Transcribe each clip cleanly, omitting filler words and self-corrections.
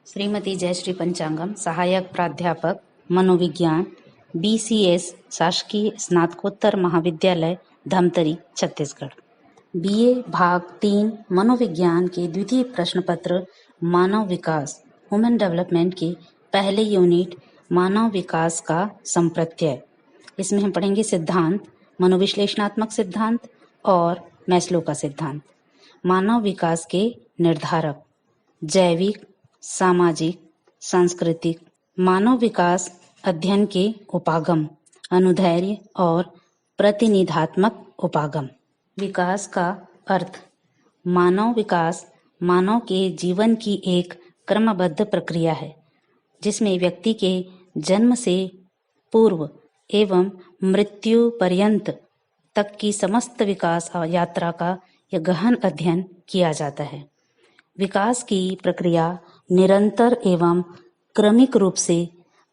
श्रीमती जयश्री पंचांगम, सहायक प्राध्यापक मनोविज्ञान, BCS शासकीय स्नातकोत्तर महाविद्यालय धमतरी, छत्तीसगढ़। BA भाग 3 मनोविज्ञान के द्वितीय प्रश्न पत्र मानव विकास ह्यूमन डेवलपमेंट के पहले यूनिट मानव विकास का संप्रत्यय। इसमें हम पढ़ेंगे सिद्धांत, मनोविश्लेषणात्मक सिद्धांत और मैस्लो का सिद्धांत। मानव विकास के निर्धारक जैविक, सामाजिक, सांस्कृतिक। मानव विकास अध्ययन के उपागम अनुदैर्य और प्रतिनिधात्मक उपागम। विकास का अर्थ मानव विकास मानव के जीवन की एक क्रमबद्ध प्रक्रिया है जिसमें व्यक्ति के जन्म से पूर्व एवं मृत्यु पर्यंत तक की समस्त विकास यात्रा का यह गहन अध्ययन किया जाता है। विकास की प्रक्रिया निरंतर एवं क्रमिक रूप से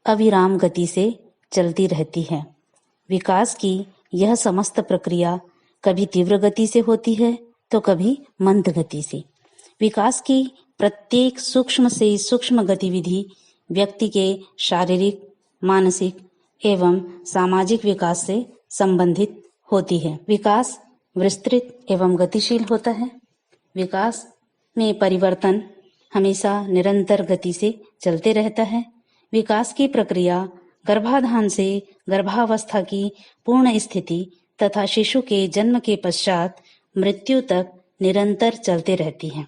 अविराम गति से चलती रहती है। विकास की यह समस्त प्रक्रिया कभी तीव्र गति से होती है तो कभी मंद गति से। विकास की प्रत्येक सूक्ष्म से सूक्ष्म गतिविधि व्यक्ति के शारीरिक, मानसिक एवं सामाजिक विकास से संबंधित होती है। विकास विस्तृत एवं गतिशील होता है। विकास में परिवर्तन हमेशा निरंतर गति से चलते रहता है। विकास की प्रक्रिया गर्भाधान से गर्भावस्था की पूर्ण स्थिति तथा शिशु के जन्म के पश्चात मृत्यु तक निरंतर चलते रहती है।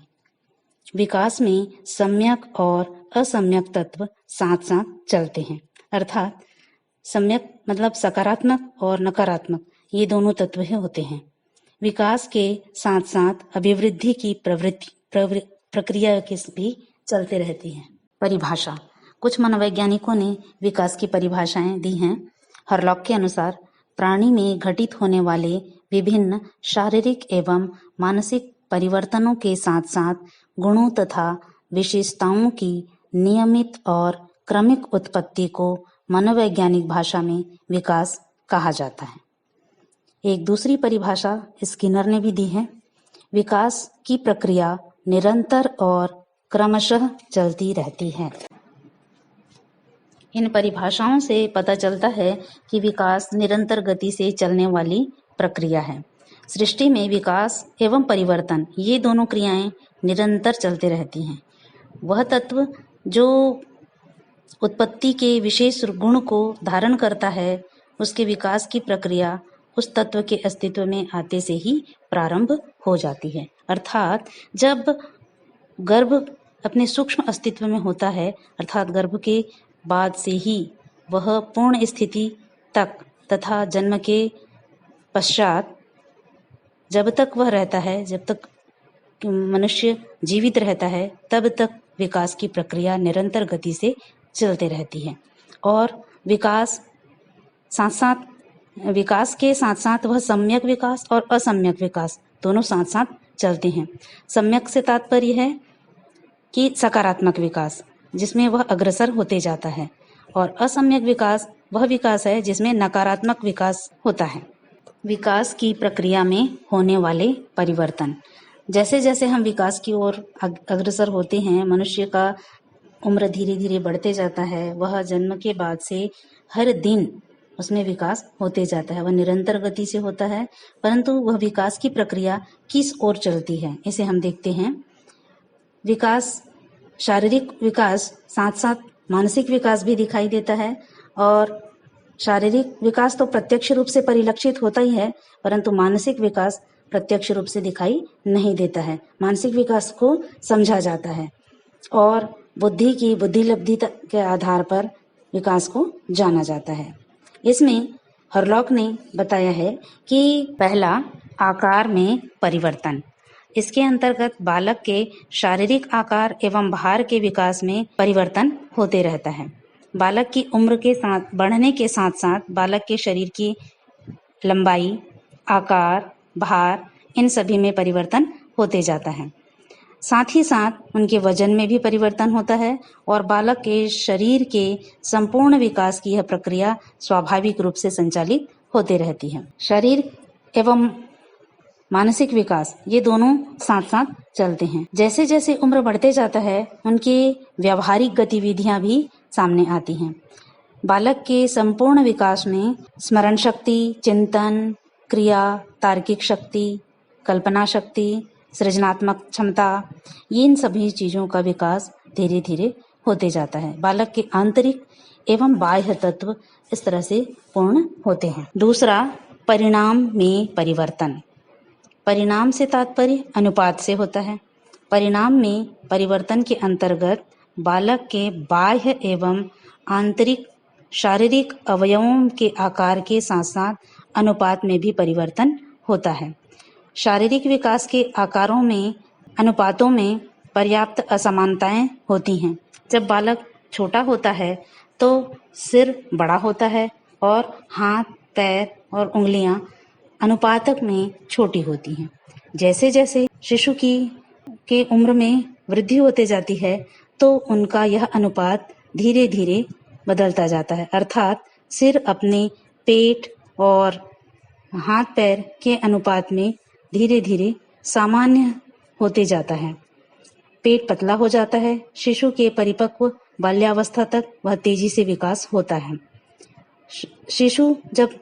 विकास में सम्यक और असम्यक तत्व साथ साथ चलते हैं, अर्थात सम्यक मतलब सकारात्मक और नकारात्मक, ये दोनों तत्व होते हैं। विकास के साथ साथ अभिवृद्धि की प्रक्रिया के भी चलते रहती है। परिभाषा। कुछ मनोवैज्ञानिकों ने विकास की परिभाषाएं दी हैं। हरलॉक के अनुसार प्राणी में घटित होने वाले विभिन्न शारीरिक एवं मानसिक परिवर्तनों के साथ साथ गुणों तथा विशेषताओं की नियमित और क्रमिक उत्पत्ति को मनोवैज्ञानिक भाषा में विकास कहा जाता है। एक दूसरी परिभाषा स्किनर ने भी दी है। विकास की प्रक्रिया निरंतर और क्रमशः चलती रहती है। इन परिभाषाओं से पता चलता है कि विकास निरंतर गति से चलने वाली प्रक्रिया है। सृष्टि में विकास एवं परिवर्तन ये दोनों क्रियाएं निरंतर चलते रहती हैं। वह तत्व जो उत्पत्ति के विशेष गुण को धारण करता है, उसके विकास की प्रक्रिया उस तत्व के अस्तित्व में आते से ही प्रारंभ हो जाती है। अर्थात जब गर्भ अपने सूक्ष्म अस्तित्व में होता है, अर्थात गर्भ के बाद से ही वह पूर्ण स्थिति तक तथा जन्म के पश्चात जब तक वह रहता है, जब तक मनुष्य जीवित रहता है, तब तक विकास की प्रक्रिया निरंतर गति से चलते रहती है। और विकास के साथ साथ वह सम्यक विकास और असम्यक विकास दोनों साथ साथ चलते हैं। सम्यक से तात्पर्य है कि सकारात्मक विकास जिसमें वह अग्रसर होते जाता है, और असम्यक विकास वह विकास है जिसमें नकारात्मक विकास होता है। विकास की प्रक्रिया में होने वाले परिवर्तन। जैसे जैसे हम विकास की ओर अग्रसर होते हैं, मनुष्य का उम्र धीरे धीरे बढ़ते जाता है। वह जन्म के बाद से हर दिन उसमें विकास होते जाता है। वह निरंतर गति से होता है, परंतु वह विकास की प्रक्रिया किस ओर चलती है इसे हम देखते हैं। विकास, शारीरिक विकास साथ साथ मानसिक विकास भी दिखाई देता है। और शारीरिक विकास तो प्रत्यक्ष रूप से परिलक्षित होता ही है, परंतु मानसिक विकास प्रत्यक्ष रूप से दिखाई नहीं देता है। मानसिक विकास को समझा जाता है और बुद्धि की बुद्धिलब्धि के आधार पर विकास को जाना जाता है। इसमें हरलॉक ने बताया है कि पहला आकार में परिवर्तन। इसके अंतर्गत बालक के शारीरिक आकार एवं भार के विकास में परिवर्तन होते रहता है। बालक की उम्र के साथ बढ़ने के साथ साथ बालक के शरीर की लंबाई, आकार, भार इन सभी में परिवर्तन होते जाता है। साथ ही साथ उनके वजन में भी परिवर्तन होता है और बालक के शरीर के संपूर्ण विकास की यह प्रक्रिया स्वाभाविक रूप से संचालित होते रहती है। शरीर एवं मानसिक विकास, ये दोनों साथ साथ चलते हैं। जैसे जैसे उम्र बढ़ते जाता है उनके व्यावहारिक गतिविधियां भी सामने आती हैं। बालक के संपूर्ण विकास में स्मरण शक्ति, चिंतन, क्रिया, तार्किक शक्ति, कल्पना शक्ति, सृजनात्मक क्षमता, इन सभी चीजों का विकास धीरे धीरे होते जाता है। बालक के आंतरिक एवं बाह्य तत्व इस तरह से पूर्ण होते हैं। दूसरा, परिणाम में परिवर्तन। परिणाम से तात्पर्य अनुपात से होता है। परिणाम में परिवर्तन के अंतर्गत बालक के बाह्य एवं आंतरिक शारीरिक अवयवों के आकार के साथ साथ अनुपात में भी परिवर्तन होता है। शारीरिक विकास के आकारों में अनुपातों में पर्याप्त असमानताएं होती हैं। जब बालक छोटा होता है तो सिर बड़ा होता है और हाथ, पैर और उंगलियां अनुपातक में छोटी होती हैं। जैसे जैसे शिशु के उम्र में वृद्धि होते जाती है तो उनका यह अनुपात धीरे धीरे बदलता जाता है, अर्थात सिर अपने पेट और हाथ पैर के अनुपात में धीरे धीरे सामान्य होते जाता है। पेट पतला हो जाता है। शिशु के परिपक्व बाल्यावस्था तक वह तेजी से विकास होता है। शिशु जब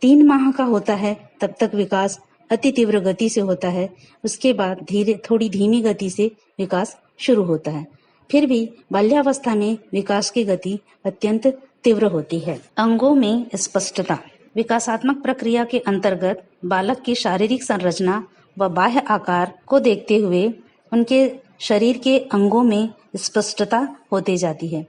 3 माह का होता है तब तक विकास अति तीव्र गति से होता है। उसके बाद थोड़ी धीमी गति से विकास शुरू होता है। फिर भी बाल्यावस्था में विकास की गति अत्यंत तीव्र होती है। अंगों में स्पष्टता। विकासात्मक प्रक्रिया के अंतर्गत बालक की शारीरिक संरचना व बाह्य आकार को देखते हुए उनके शरीर के अंगों में स्पष्टता होती जाती है।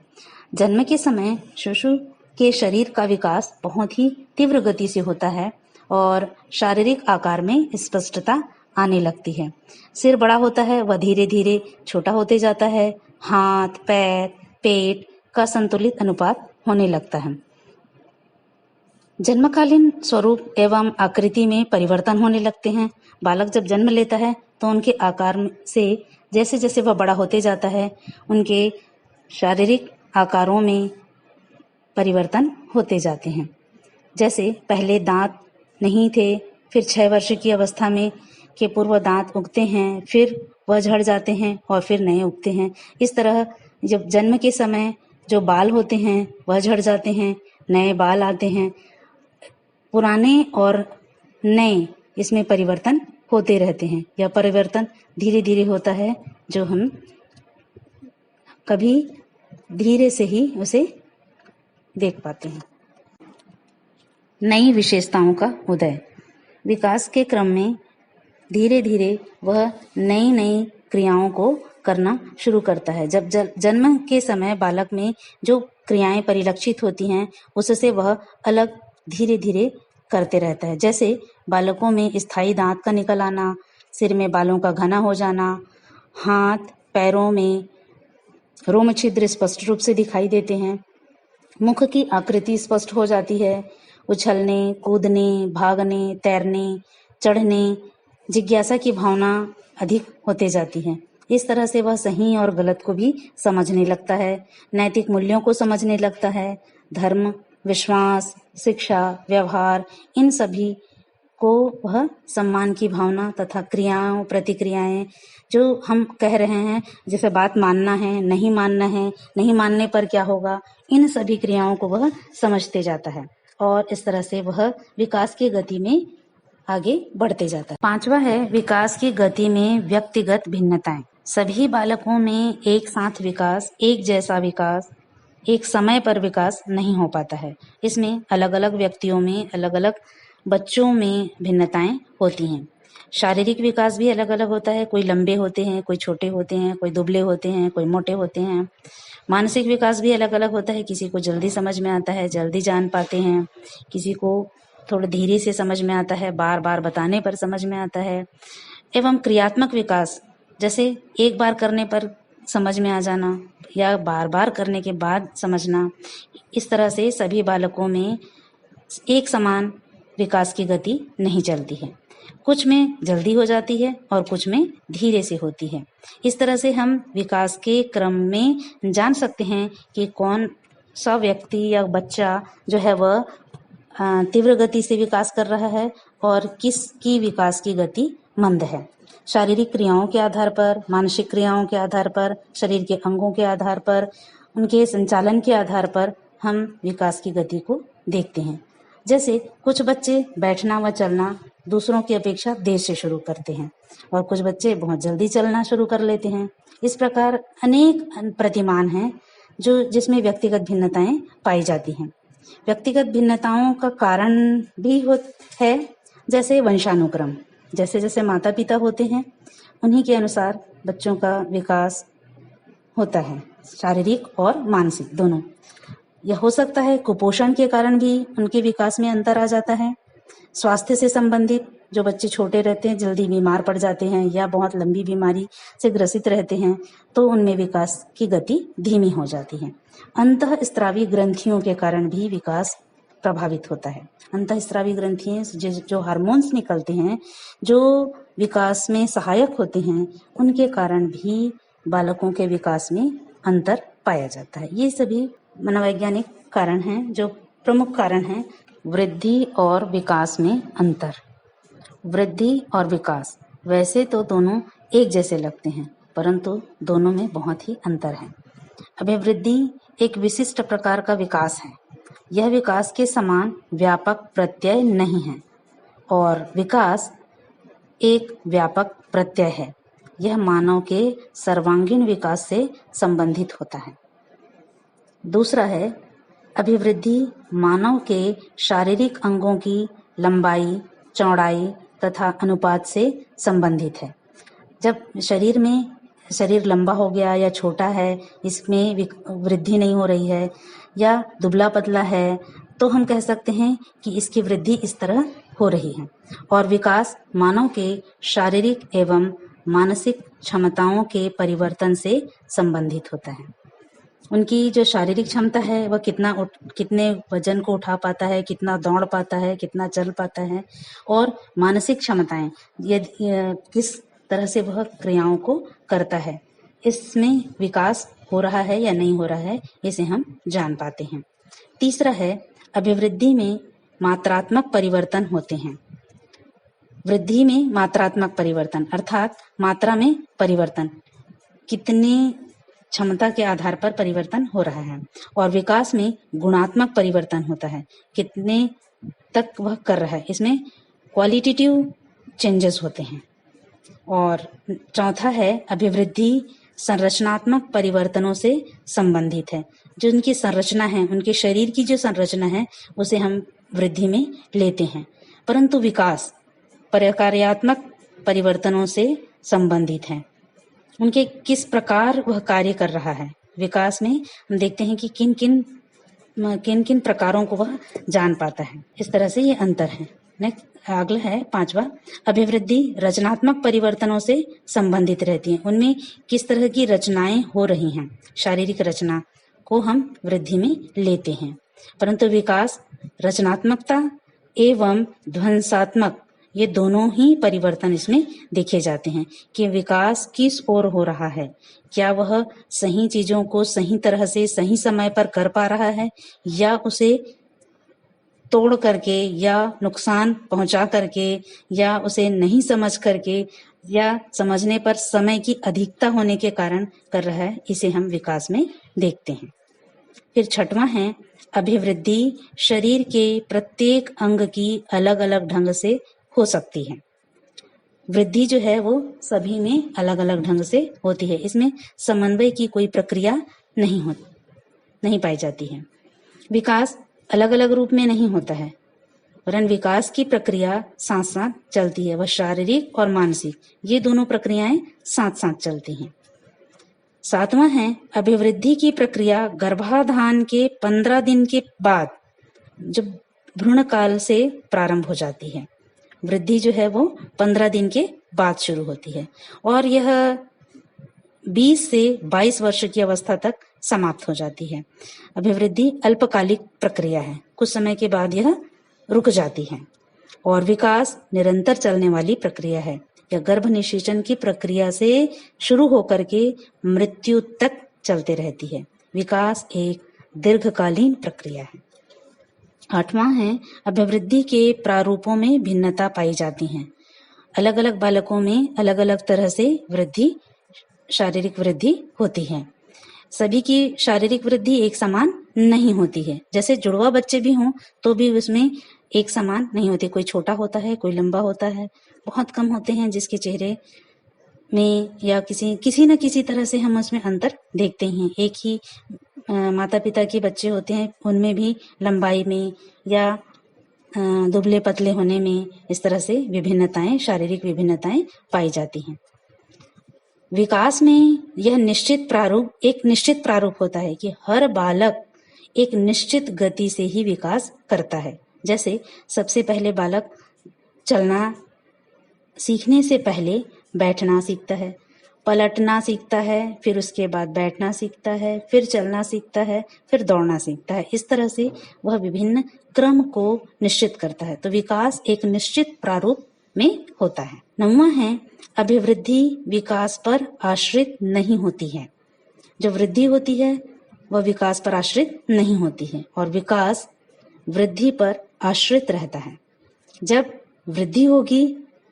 जन्म के समय शिशु के शरीर का विकास बहुत ही तीव्र गति से होता है और शारीरिक आकार में स्पष्टता आने लगती है। सिर बड़ा होता है, वह धीरे धीरे छोटा होते जाता है। हाथ, पैर, पेट का संतुलित अनुपात होने लगता है। जन्मकालीन स्वरूप एवं आकृति में परिवर्तन होने लगते हैं। बालक जब जन्म लेता है तो उनके आकार से जैसे जैसे वह बड़ा होते जाता है उनके शारीरिक आकारों में परिवर्तन होते जाते हैं। जैसे पहले दांत नहीं थे, फिर 6 वर्ष की अवस्था में के पूर्व दांत उगते हैं, फिर वह झड़ जाते हैं और फिर नए उगते हैं। इस तरह जब जन्म के समय जो बाल होते हैं वह झड़ जाते हैं, नए बाल आते हैं। पुराने और नए इसमें परिवर्तन होते रहते हैं। यह परिवर्तन धीरे धीरे होता है जो हम कभी धीरे से ही उसे देख पाते हैं। नई विशेषताओं का उदय। विकास के क्रम में धीरे धीरे वह नई नई क्रियाओं को करना शुरू करता है। जब जन्म के समय बालक में जो क्रियाएं परिलक्षित होती हैं उससे वह अलग धीरे धीरे करते रहता है। जैसे बालकों में स्थायी दांत का निकल आना, सिर में बालों का घना हो जाना, हाथ पैरों में रोम छिद्र स्पष्ट रूप से दिखाई देते हैं, मुख की आकृति स्पष्ट हो जाती है, उछलने, कूदने, भागने, तैरने, चढ़ने, जिज्ञासा की भावना अधिक होते जाती है। इस तरह से वह सही और गलत को भी समझने लगता है, नैतिक मूल्यों को समझने लगता है, धर्म, विश्वास, शिक्षा, व्यवहार, इन सभी को वह सम्मान की भावना तथा क्रियाओं, प्रतिक्रियाएं जो हम कह रहे हैं, जैसे बात मानना है, नहीं मानना है, नहीं मानने पर क्या होगा, इन सभी क्रियाओं को वह समझते जाता है और इस तरह से वह विकास की गति में आगे बढ़ते जाता है। 5वां है विकास की गति में व्यक्तिगत भिन्नताएं। सभी बालकों में एक साथ विकास, एक जैसा विकास, एक समय पर विकास नहीं हो पाता है। इसमें अलग अलग व्यक्तियों में, अलग अलग बच्चों में भिन्नताएं होती हैं। शारीरिक विकास भी अलग अलग होता है, कोई लंबे होते हैं, कोई छोटे होते हैं, कोई दुबले होते हैं, कोई मोटे होते हैं। मानसिक विकास भी अलग अलग होता है, किसी को जल्दी समझ में आता है, जल्दी जान पाते हैं, किसी को थोड़ा धीरे से समझ में आता है, बार बार बताने पर समझ में आता है। एवं क्रियात्मक विकास, जैसे एक बार करने पर समझ में आ जाना या बार बार करने के बाद समझना, इस तरह से सभी बालकों में एक समान विकास की गति नहीं चलती है। कुछ में जल्दी हो जाती है और कुछ में धीरे से होती है। इस तरह से हम विकास के क्रम में जान सकते हैं कि कौन सा व्यक्ति या बच्चा जो है वह तीव्र गति से विकास कर रहा है और किसकी विकास की गति मंद है। शारीरिक क्रियाओं के आधार पर, मानसिक क्रियाओं के आधार पर, शरीर के अंगों के आधार पर, उनके संचालन के आधार पर हम विकास की गति को देखते हैं। जैसे कुछ बच्चे बैठना व चलना दूसरों की अपेक्षा देर से शुरू करते हैं और कुछ बच्चे बहुत जल्दी चलना शुरू कर लेते हैं। इस प्रकार अनेक प्रतिमान हैं जिसमें व्यक्तिगत भिन्नताएं पाई जाती हैं। व्यक्तिगत भिन्नताओं का कारण भी है, जैसे वंशानुक्रम। जैसे जैसे माता पिता होते हैं उन्हीं के अनुसार बच्चों का विकास होता है, शारीरिक और मानसिक दोनों। यह हो सकता है कुपोषण के कारण भी उनके विकास में अंतर आ जाता है। स्वास्थ्य से संबंधित, जो बच्चे छोटे रहते हैं जल्दी बीमार पड़ जाते हैं या बहुत लंबी बीमारी से ग्रसित रहते हैं तो उनमें विकास की गति धीमी हो जाती है। अंतःस्रावी ग्रंथियों के कारण भी विकास प्रभावित होता है। अंतःस्रावी ग्रंथियां जो हार्मोन्स निकलते हैं जो विकास में सहायक होते हैं, उनके कारण भी बालकों के विकास में अंतर पाया जाता है। ये सभी मनोवैज्ञानिक कारण हैं, जो प्रमुख कारण हैं। वृद्धि और विकास में अंतर। वृद्धि और विकास वैसे तो दोनों एक जैसे लगते हैं, परंतु दोनों में बहुत ही अंतर है। अभिवृद्धि एक विशिष्ट प्रकार का विकास है। यह विकास के समान व्यापक प्रत्यय नहीं है और विकास एक व्यापक प्रत्यय है। यह मानव के सर्वांगीण विकास से संबंधित होता है। दूसरा है, अभिवृद्धि मानव के शारीरिक अंगों की लंबाई, चौड़ाई तथा अनुपात से संबंधित है। जब शरीर लंबा हो गया या छोटा है, इसमें वृद्धि नहीं हो रही है या दुबला पतला है, तो हम कह सकते हैं कि इसकी वृद्धि इस तरह हो रही है। और विकास मानव के शारीरिक एवं मानसिक क्षमताओं के परिवर्तन से संबंधित होता है। उनकी जो शारीरिक क्षमता है वह कितने वजन को उठा पाता है, कितना दौड़ पाता है, कितना चल पाता है, और मानसिक क्षमताएं किस तरह से वह क्रियाओं को करता है, इसमें विकास हो रहा है या नहीं हो रहा है, इसे हम जान पाते हैं। तीसरा है, अभिवृद्धि में मात्रात्मक परिवर्तन होते हैं। वृद्धि में मात्रात्मक परिवर्तन अर्थात मात्रा में परिवर्तन, कितनी क्षमता के आधार पर परिवर्तन हो रहा है। और विकास में गुणात्मक परिवर्तन होता है, कितने तक वह कर रहा है, इसमें क्वालिटेटिव चेंजेस होते हैं। और चौथा है, अभिवृद्धि संरचनात्मक परिवर्तनों से संबंधित है। जो उनकी संरचना है, उनके शरीर की जो संरचना है, उसे हम वृद्धि में लेते हैं। परंतु विकास प्रकार्यात्मक परिवर्तनों से संबंधित है। उनके किस प्रकार वह कार्य कर रहा है, विकास में हम देखते हैं कि किन किन प्रकारों को वह जान पाता है। इस तरह से ये अंतर है। नेक्स्ट अगला है 5वां, अभिवृद्धि रचनात्मक परिवर्तनों से संबंधित रहती है। उनमें किस तरह की रचनाएं हो रही हैं, शारीरिक रचना को हम वृद्धि में लेते हैं। परंतु विकास रचनात्मकता एवं ध्वंसात्मक, ये दोनों ही परिवर्तन इसमें देखे जाते हैं कि विकास किस ओर हो रहा है। क्या वह सही चीजों को सही तरह से सही समय पर कर पा रहा है, या उसे तोड़ करके या नुकसान पहुंचा करके या उसे नहीं समझ करके या समझने पर समय की अधिकता होने के कारण कर रहा है, इसे हम विकास में देखते हैं। फिर 6वां है, अभिवृद्धि शरीर के प्रत्येक अंग की अलग अलग ढंग से हो सकती है। वृद्धि जो है वो सभी में अलग अलग ढंग से होती है, इसमें समन्वय की कोई प्रक्रिया नहीं पाई जाती है। विकास अलग अलग रूप में नहीं होता है, वरन विकास की प्रक्रिया साथ साथ चलती है। वह शारीरिक और मानसिक, ये दोनों प्रक्रियाएं साथ साथ चलती हैं। 7वां है, अभिवृद्धि की प्रक्रिया गर्भाधान के 15 दिन के बाद जब भ्रूण काल से प्रारंभ हो जाती है। वृद्धि जो है वो 15 दिन के बाद शुरू होती है और यह 20 से 22 वर्ष की अवस्था तक समाप्त हो जाती है। अभिवृद्धि अल्पकालिक प्रक्रिया है, कुछ समय के बाद यह रुक जाती है। और विकास निरंतर चलने वाली प्रक्रिया है। यह गर्भ निषेचन की प्रक्रिया से शुरू होकर के मृत्यु तक चलते रहती है। विकास एक दीर्घकालीन प्रक्रिया है। 8वां है अभिवृद्धि के प्रारूपों में भिन्नता पाई जाती है। अलग अलग बालकों में अलग अलग तरह से शारीरिक वृद्धि होती है। सभी की शारीरिक वृद्धि एक समान नहीं होती है। जैसे जुड़वा बच्चे भी हों तो भी उसमें एक समान नहीं होती, कोई छोटा होता है, कोई लंबा होता है। बहुत कम होते हैं जिसके चेहरे में या किसी न किसी तरह से हम उसमें अंतर देखते हैं। एक ही माता पिता के बच्चे होते हैं, उनमें भी लंबाई में या दुबले पतले होने में इस तरह से विभिन्नताएं, शारीरिक विभिन्नताएं पाई जाती हैं। विकास में यह एक निश्चित प्रारूप होता है कि हर बालक एक निश्चित गति से ही विकास करता है। जैसे सबसे पहले बालक चलना सीखने से पहले बैठना सीखता है, पलटना सीखता है, फिर उसके बाद बैठना सीखता है, फिर चलना सीखता है, फिर दौड़ना सीखता है। इस तरह से वह विभिन्न क्रम को निश्चित करता है। तो विकास एक निश्चित प्रारूप में होता है। 9वां है अभिवृद्धि विकास पर आश्रित नहीं होती है। जो वृद्धि होती है वह विकास पर आश्रित नहीं होती है और विकास वृद्धि पर आश्रित रहता है। जब वृद्धि होगी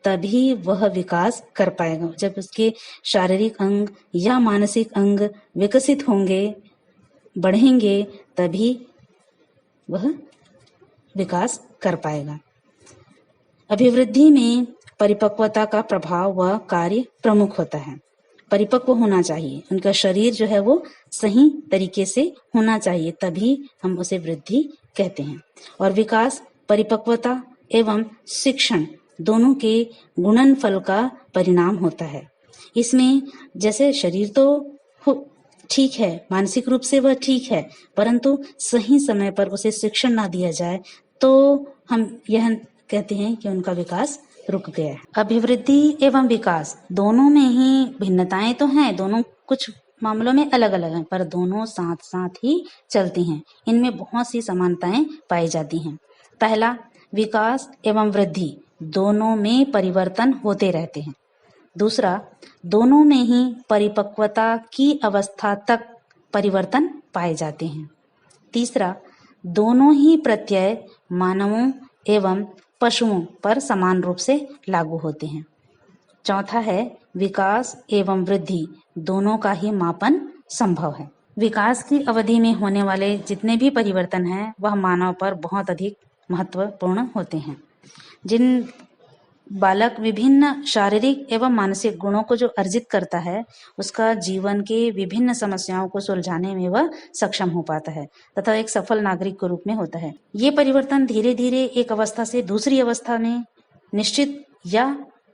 तभी वह विकास कर पाएगा। जब उसके शारीरिक अंग या मानसिक अंग विकसित होंगे, बढ़ेंगे, तभी वह विकास कर पाएगा। अभिवृद्धि में परिपक्वता का प्रभाव व कार्य प्रमुख होता है। परिपक्व होना चाहिए, उनका शरीर जो है वो सही तरीके से होना चाहिए, तभी हम उसे वृद्धि कहते हैं। और विकास परिपक्वता एवं शिक्षण दोनों के गुणनफल का परिणाम होता है। इसमें जैसे शरीर तो ठीक है, मानसिक रूप से वह ठीक है, परंतु सही समय पर उसे शिक्षण ना दिया जाए तो हम यह कहते हैं कि उनका विकास रुक गया है। अभिवृद्धि एवं विकास दोनों में ही भिन्नताएं तो हैं, दोनों कुछ मामलों में अलग अलग हैं, पर दोनों साथ साथ ही चलती हैं। इनमें बहुत सी समानताएं पाई जाती हैं। पहला, विकास एवं वृद्धि दोनों में परिवर्तन होते रहते हैं। दूसरा, दोनों में ही परिपक्वता की अवस्था तक परिवर्तन पाए जाते हैं। तीसरा, दोनों ही प्रत्यय मानवों एवं पशुओं पर समान रूप से लागू होते हैं। चौथा है, विकास एवं वृद्धि दोनों का ही मापन संभव है। विकास की अवधि में होने वाले जितने भी परिवर्तन हैं वह मानव पर बहुत अधिक महत्वपूर्ण होते हैं। जिन बालक विभिन्न शारीरिक एवं मानसिक गुणों को जो अर्जित करता है, उसका जीवन के विभिन्न समस्याओं को सुलझाने में वह सक्षम हो पाता है तथा एक सफल नागरिक के रूप में होता है। ये परिवर्तन धीरे धीरे एक अवस्था से दूसरी अवस्था में निश्चित या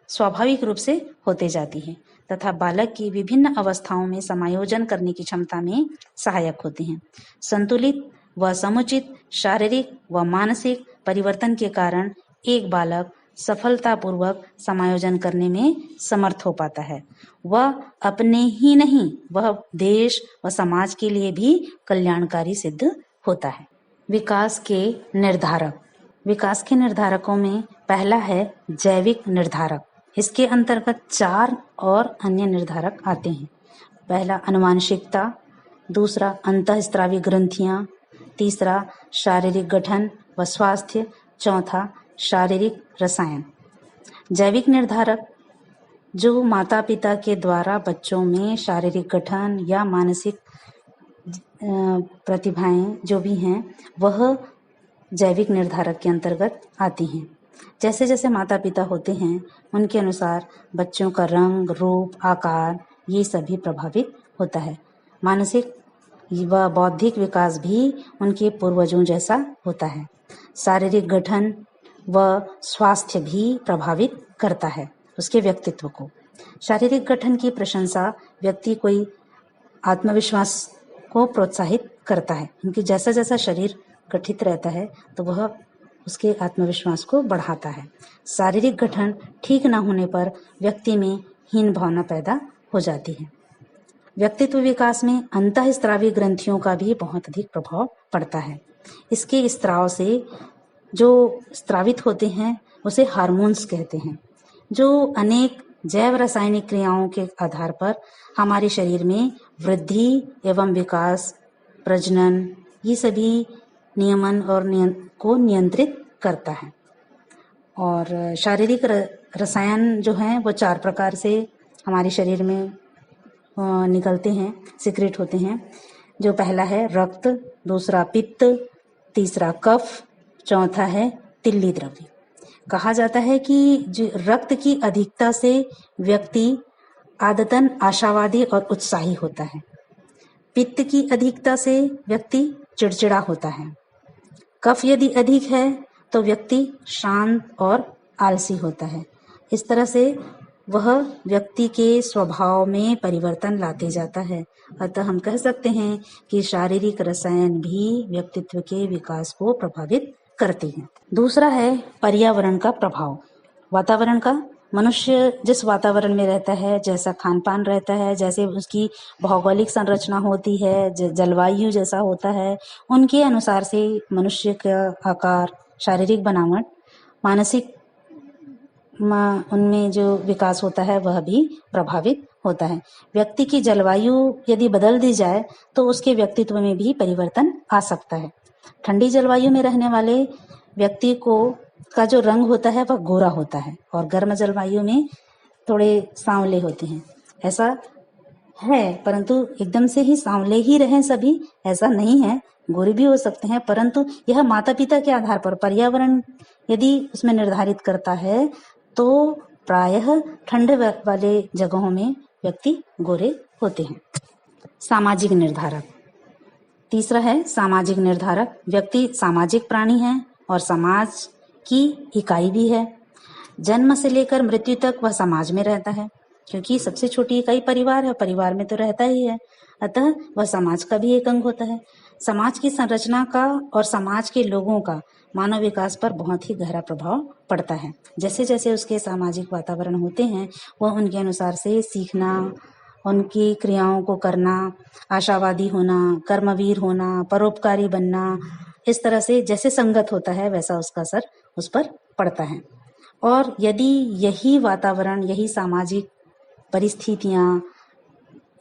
स्वाभाविक रूप से होते जाती है तथा बालक की विभिन्न अवस्थाओं में समायोजन करने की क्षमता में सहायक होते हैं। संतुलित व समुचित शारीरिक व मानसिक परिवर्तन के कारण एक बालक सफलतापूर्वक समायोजन करने में समर्थ हो पाता है। वह अपने ही नहीं, वह देश व समाज के लिए भी कल्याणकारी सिद्ध होता है। विकास के निर्धारक। विकास के निर्धारकों में पहला है जैविक निर्धारक। इसके अंतर्गत 4 और अन्य निर्धारक आते हैं। पहला अनुवांशिकता, दूसरा अंतःस्रावी ग्रंथियां, तीसरा शारीरिक गठन व स्वास्थ्य, चौथा शारीरिक रसायन। जैविक निर्धारक जो माता पिता के द्वारा बच्चों में शारीरिक गठन या मानसिक प्रतिभाएं जो भी हैं वह जैविक निर्धारक के अंतर्गत आती हैं। जैसे जैसे माता पिता होते हैं उनके अनुसार बच्चों का रंग, रूप, आकार ये सभी प्रभावित होता है। मानसिक व बौद्धिक विकास भी उनके पूर्वजों जैसा होता है। शारीरिक गठन व स्वास्थ्य भी प्रभावित करता है उसके व्यक्तित्व को। शारीरिक गठन की प्रशंसा व्यक्ति कोई आत्मविश्वास को प्रोत्साहित करता है। उनकी जैसा जैसा शरीर गठित रहता है तो वह उसके आत्मविश्वास को बढ़ाता है। शारीरिक गठन ठीक न होने पर व्यक्ति में हीन भावना पैदा हो जाती है। व्यक्तित्व विकास में अंतःस्रावी ग्रंथियों का भी बहुत अधिक प्रभाव पड़ता है। इसके स्त्राव से जो स्त्रावित होते हैं उसे हार्मोन्स कहते हैं, जो अनेक जैव रासायनिक क्रियाओं के आधार पर हमारे शरीर में वृद्धि एवं विकास, प्रजनन ये सभी नियमन और को नियंत्रित करता है। और शारीरिक रसायन जो हैं वो 4 प्रकार से हमारे शरीर में निकलते हैं, सिक्रेट होते हैं। जो पहला है रक्त, दूसरा पित्त, तीसरा कफ, चौथा है तिल्ली द्रव्य। कहा जाता है कि जो रक्त की अधिकता से व्यक्ति आदतन आशावादी और उत्साही होता है। पित्त की अधिकता से व्यक्ति चिड़चिड़ा होता है। कफ यदि अधिक है तो व्यक्ति शांत और आलसी होता है। इस तरह से वह व्यक्ति के स्वभाव में परिवर्तन लाते जाता है। अतः हम कह सकते हैं कि शारीरिक रसायन भी व्यक्तित्व के विकास को प्रभावित करते हैं। दूसरा है पर्यावरण का प्रभाव। वातावरण का, मनुष्य जिस वातावरण में रहता है, जैसा खान पान रहता है, जैसे उसकी भौगोलिक संरचना होती है, जलवायु जैसा होता है, उनके अनुसार से मनुष्य का आकार, शारीरिक बनावट, मानसिक उनमें जो विकास होता है वह भी प्रभावित होता है। व्यक्ति की जलवायु यदि बदल दी जाए तो उसके व्यक्तित्व में भी परिवर्तन आ सकता है। ठंडी जलवायु में रहने वाले व्यक्ति का जो रंग होता है वह गोरा होता है और गर्म जलवायु में थोड़े सांवले होते हैं। ऐसा है, परंतु एकदम से ही सांवले ही रहें सभी, ऐसा नहीं है, गोरे भी हो सकते हैं। परंतु यह माता पिता के आधार पर, पर्यावरण यदि उसमें निर्धारित करता है तो प्रायः ठंडे वाले जगहों में व्यक्ति गोरे होते हैं। सामाजिक निर्धारक। तीसरा है सामाजिक निर्धारक। व्यक्ति सामाजिक प्राणी है और समाज की इकाई भी है। जन्म से लेकर मृत्यु तक वह समाज में रहता है, क्योंकि सबसे छोटी इकाई परिवार है, परिवार में तो रहता ही है। अतः वह समाज का भी एक अंग होता है। समाज की संरचना का और समाज के लोगों का मानव विकास पर बहुत ही गहरा प्रभाव पड़ता है। जैसे जैसे उसके सामाजिक वातावरण होते हैं वह उनके अनुसार से सीखना, उनकी क्रियाओं को करना, आशावादी होना, कर्मवीर होना, परोपकारी बनना, इस तरह से जैसे संगत होता है वैसा उसका असर उस पर पड़ता है। और यदि यही वातावरण, यही सामाजिक परिस्थितियां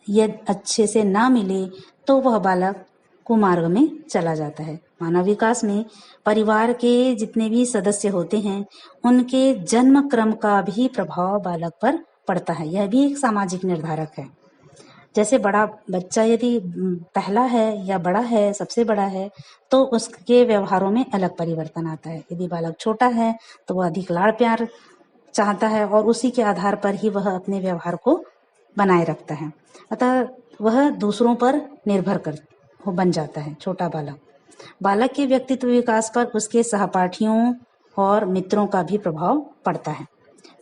यदि अच्छे से ना मिले तो वह बालक कुमार्ग में चला जाता है। मानव विकास में परिवार के जितने भी सदस्य होते हैं उनके जन्म क्रम का भी प्रभाव बालक पर पड़ता है। यह भी एक सामाजिक निर्धारक है। जैसे बड़ा बच्चा यदि पहला है या बड़ा है, सबसे बड़ा है, तो उसके व्यवहारों में अलग परिवर्तन आता है। यदि बालक छोटा है तो वह अधिक लाड़ प्यार चाहता है और उसी के आधार पर ही वह अपने व्यवहार को बनाए रखता है। अतः वह दूसरों पर निर्भर बन जाता है। छोटा बालक के व्यक्तित्व विकास पर उसके सहपाठियों और मित्रों का भी प्रभाव पड़ता है।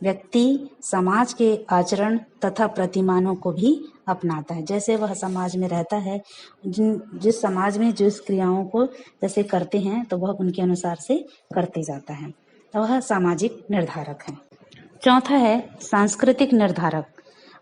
व्यक्ति समाज के आचरण तथा प्रतिमानों को भी अपनाता है। जैसे वह समाज में रहता है, जिस समाज में जिस क्रियाओं को जैसे करते हैं तो वह उनके अनुसार से करते जाता है। तो वह सामाजिक निर्धारक है। चौथा है सांस्कृतिक निर्धारक।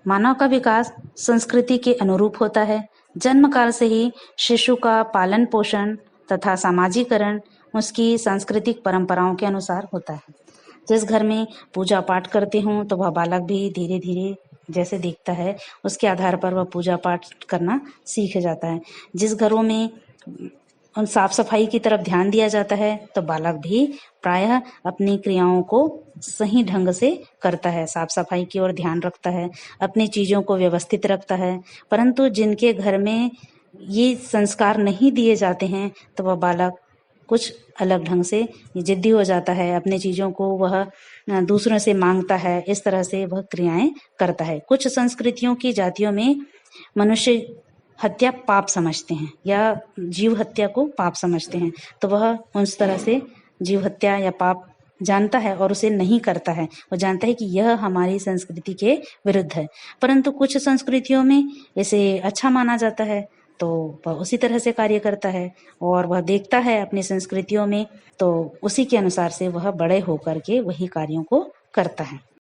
मानव का विकास संस्कृति के अनुरूप होता है। जन्म काल से ही शिशु का पालन पोषण तथा सामाजिकरण उसकी सांस्कृतिक परंपराओं के अनुसार होता है। जिस घर में पूजा पाठ करते हों तो वह बालक भी धीरे धीरे जैसे देखता है उसके आधार पर वह पूजा पाठ करना सीख जाता है। जिस घरों में उन साफ सफाई की तरफ ध्यान दिया जाता है तो बालक भी प्रायः अपनी क्रियाओं को सही ढंग से करता है, साफ सफाई की ओर ध्यान रखता है, अपनी चीजों को व्यवस्थित रखता है। परंतु जिनके घर में ये संस्कार नहीं दिए जाते हैं तो वह बालक कुछ अलग ढंग से जिद्दी हो जाता है, अपने चीजों को वह दूसरों से मांगता है, इस तरह से वह क्रियाएं करता है। कुछ संस्कृतियों की जातियों में मनुष्य हत्या पाप समझते हैं या जीव हत्या को पाप समझते हैं, तो वह उस तरह से जीव हत्या या पाप जानता है और उसे नहीं करता है। वो जानता है कि यह हमारी संस्कृति के विरुद्ध है। परंतु कुछ संस्कृतियों में इसे अच्छा माना जाता है तो वह उसी तरह से कार्य करता है और वह देखता है अपनी संस्कृतियों में, तो उसी के अनुसार से वह बड़े होकर के वही कार्यों को करता है।